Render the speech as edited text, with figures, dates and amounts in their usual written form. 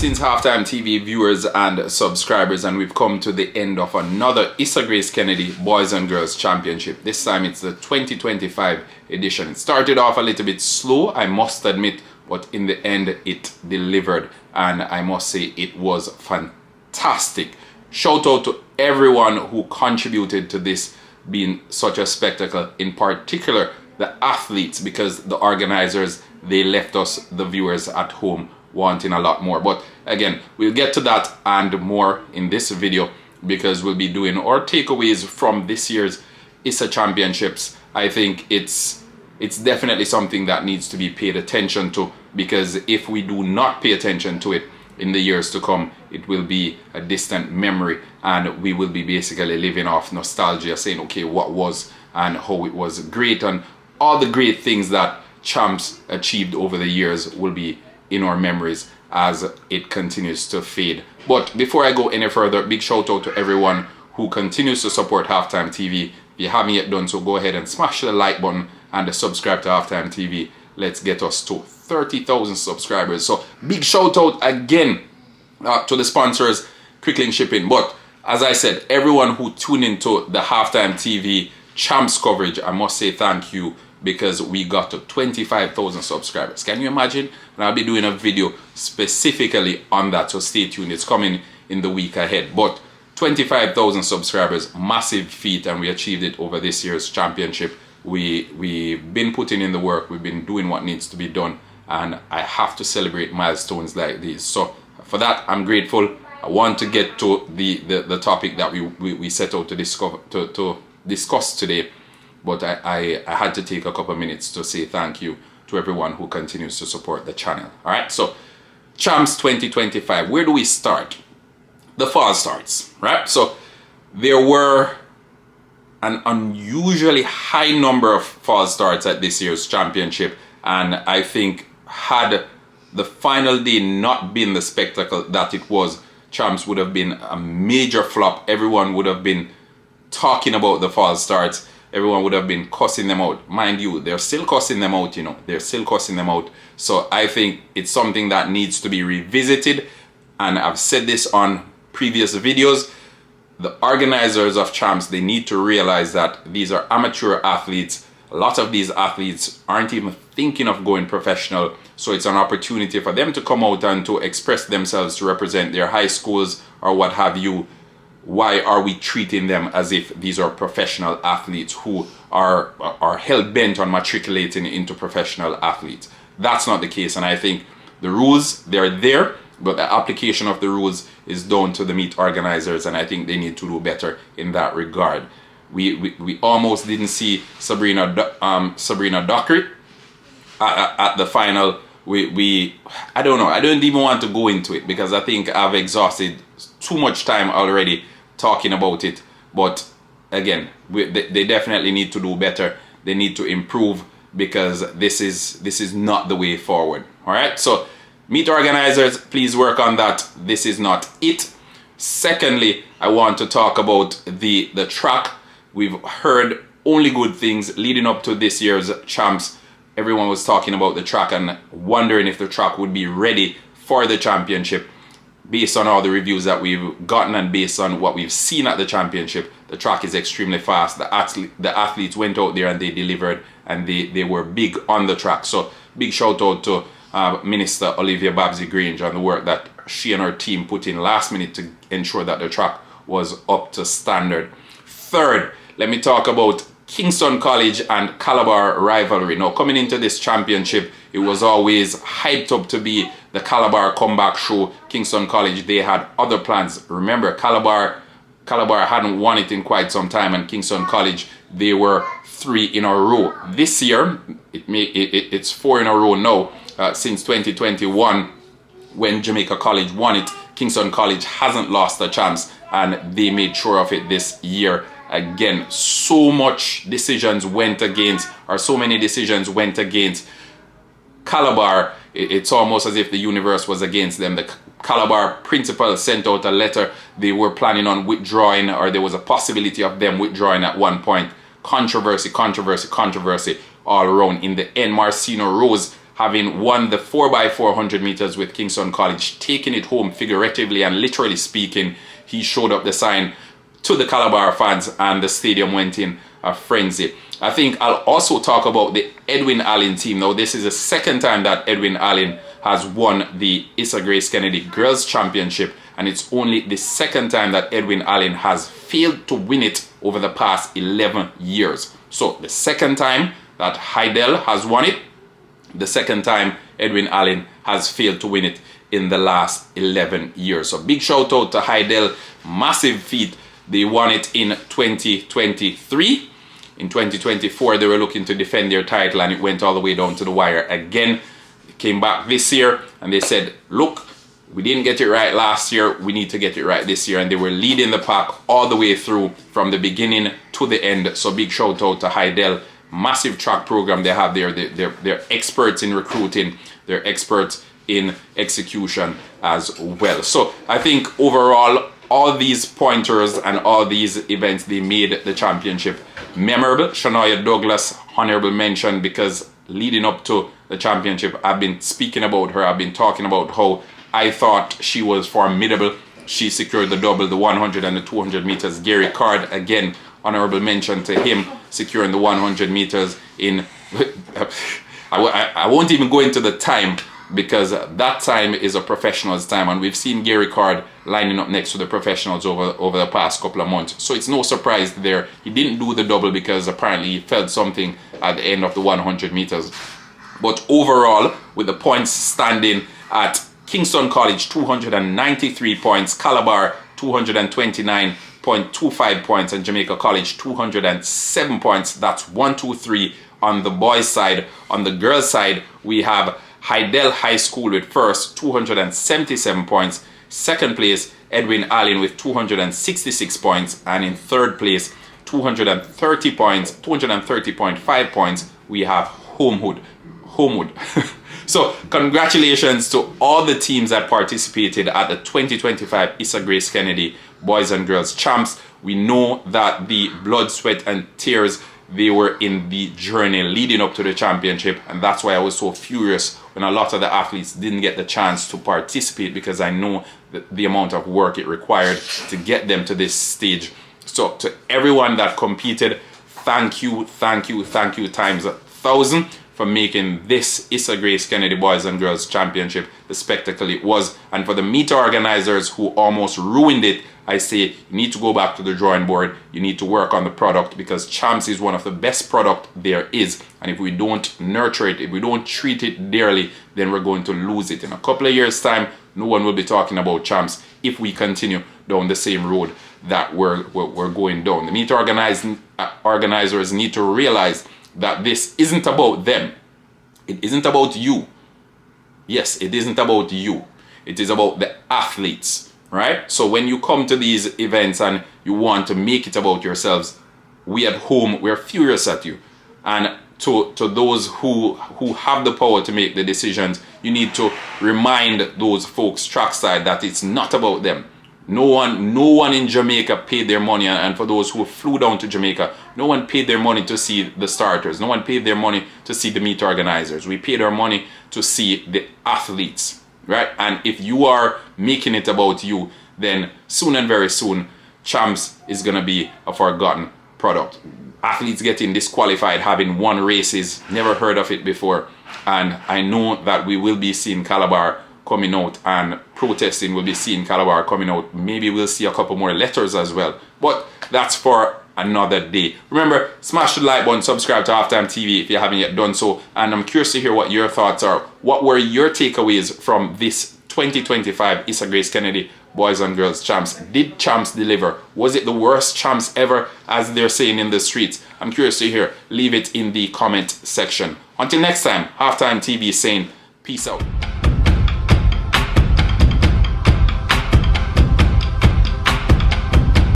Greetings Halftime TV viewers and subscribers, and we've come to the end of another Issa Grace Kennedy Boys and Girls Championship. This time it's the 2025 edition. It started off a little bit slow, I must admit, but in the end it delivered, and I must say it was fantastic. Shout out to everyone who contributed to this being such a spectacle, in particular the athletes, because the organizers, they left us, the viewers at home, wanting a lot more. But again, we'll get to that and more in this video, because we'll be doing our takeaways from this year's Issa Championships. I think it's definitely something that needs to be paid attention to, because if we do not pay attention to it in the years to come, it will be a distant memory, and we will be basically living off nostalgia, saying okay, what was and how it was great, and all the great things that champs achieved over the years will be in our memories as it continues to fade. But before I go any further, big shout out to everyone who continues to support Halftime TV. If you haven't yet done so, go ahead and smash the like button and subscribe to Halftime TV. Let's get us to 30,000 subscribers. So big shout out again to the sponsors, Quicklink Shipping. But as I said, everyone who tuned into the Halftime TV champs coverage, I must say thank you, because we got to 25,000 subscribers. Can you imagine? And I'll be doing a video specifically on that, so stay tuned. It's coming in the week ahead. But 25,000 subscribers, massive feat, and we achieved it over this year's championship. We've been putting in the work, we've been doing what needs to be done, and I have to celebrate milestones like these. So for that, I'm grateful. I want to get to the topic that we set out to discuss today. But I had to take a couple of minutes to say thank you to everyone who continues to support the channel. All right, so Champs 2025, where do we start? The fall starts, right? So there were an unusually high number of fall starts at this year's championship, and I think had the final day not been the spectacle that it was, Champs would have been a major flop. Everyone would have been talking about the fall starts. Everyone would have been cussing them out. Mind you, they're still cussing them out, you know. They're still cussing them out. So I think it's something that needs to be revisited. And I've said this on previous videos. The organizers of champs, they need to realize that these are amateur athletes. A lot of these athletes aren't even thinking of going professional. So it's an opportunity for them to come out and to express themselves, to represent their high schools or what have you. Why are we treating them as if these are professional athletes who are hell-bent on matriculating into professional athletes? That's not the case, and I think the rules, they're there, but the application of the rules is down to the meet organizers, and I think they need to do better in that regard. We almost didn't see Sabrina Dockery at the final. I don't know, I don't even want to go into it, because I think I've exhausted too much time already talking about it. But again, they definitely need to do better. They need to improve, because this is not the way forward. All right, so meet organizers, please work on that. This is not it. Secondly, I want to talk about the track. We've heard only good things leading up to this year's champs. Everyone was talking about the track and wondering if the track would be ready for the championship. Based on all the reviews that we've gotten and based on what we've seen at the championship, the track is extremely fast. The athletes went out there and they delivered, and they were big on the track. So big shout out to Minister Olivia Babsy-Grange on the work that she and her team put in last minute to ensure that the track was up to standard. Third, let me talk about Kingston College and Calabar rivalry. Now, coming into this championship, it was always hyped up to be the Calabar comeback show. Kingston College, they had other plans. Remember, Calabar hadn't won it in quite some time, and Kingston College, they were 3 in a row. This year, it's 4 in a row now. Since 2021, when Jamaica College won it, Kingston College hasn't lost a chance, and they made sure of it this year. Again, so many decisions went against Calabar. It's almost as if the universe was against them. The Calabar principal sent out a letter. They were planning on withdrawing, or there was a possibility of them withdrawing at one point. Controversy all around. In the end, Marcino Rose having won the 4x400 meters with Kingston College, taking it home figuratively and literally speaking. He showed up the sign to the Calabar fans and the stadium went in a frenzy. I think I'll also talk about the Edwin Allen team. Now, this is the second time that Edwin Allen has won the Issa Grace Kennedy Girls Championship, and it's only the second time that Edwin Allen has failed to win it over the past 11 years. So the second time that Heidel has won it, the second time Edwin Allen has failed to win it in the last 11 years. So big shout out to Heidel, massive feat. They won it in 2023. In 2024, they were looking to defend their title and it went all the way down to the wire again. They came back this year and they said, look, we didn't get it right last year, we need to get it right this year. And they were leading the pack all the way through from the beginning to the end. So big shout out to Heidel. Massive track program they have there. They're experts in recruiting. They're experts in execution as well. So I think overall, all these pointers and all these events, they made the championship memorable. Shania Douglas, honorable mention, because leading up to the championship, I've been speaking about her. I've been talking about how I thought she was formidable. She secured the double, the 100 and the 200 meters. Gary Card, again, honorable mention to him, securing the 100 meters in... I won't even go into the time, because that time is a professional's time, and we've seen Gary Card lining up next to the professionals over the past couple of months. So it's no surprise there. He didn't do the double because apparently he felt something at the end of the 100 meters. But overall, with the points standing at Kingston College 293 points, Calabar 229.25 points, and Jamaica College 207 points. That's 1, 2, 3 on the boys' side. On the girls' side, we have Heidel High School with first, 277 points. Second place, Edwin Allen with 266 points. And in third place, 230 points, 230.5 points, we have Homewood. So congratulations to all the teams that participated at the 2025 Issa Grace Kennedy Boys and Girls Champs. We know that the blood, sweat and tears, they were in the journey leading up to the championship, and that's why I was so furious when a lot of the athletes didn't get the chance to participate, because I know the amount of work it required to get them to this stage. So to everyone that competed, thank you times 1,000 for making this Issa Grace Kennedy Boys and Girls Championship the spectacle it was. And for the meet organizers who almost ruined it, I say you need to go back to the drawing board. You need to work on the product, because Champs is one of the best product there is. And if we don't nurture it, if we don't treat it dearly, then we're going to lose it. In a couple of years' time, no one will be talking about Champs if we continue down the same road that we're going down. The meet organizers need to realize that this isn't about them. It isn't about you. Yes, it isn't about you. It is about the athletes. Right? So when you come to these events and you want to make it about yourselves, we at home, we're furious at you. And to those who have the power to make the decisions, you need to remind those folks trackside that it's not about them. No one in Jamaica paid their money, and for those who flew down to Jamaica, no one paid their money to see the starters. No one paid their money to see the meet organizers. We paid our money to see the athletes. Right? And if you are making it about you, then soon and very soon, Champs is going to be a forgotten product. Athletes getting disqualified, having won races, never heard of it before. And I know that we will be seeing Calabar coming out, and protesting will be seeing Calabar coming out. Maybe we'll see a couple more letters as well. But that's for another day. Remember, smash the like button, subscribe to Halftime TV if you haven't yet done so, and I'm curious to hear what your thoughts are. What were your takeaways from this 2025 Issa Grace Kennedy Boys and Girls Champs? Did Champs deliver? Was it the worst Champs ever, as they're saying in the streets? I'm curious to hear. Leave it in the comment section. Until next time, Halftime TV saying peace out.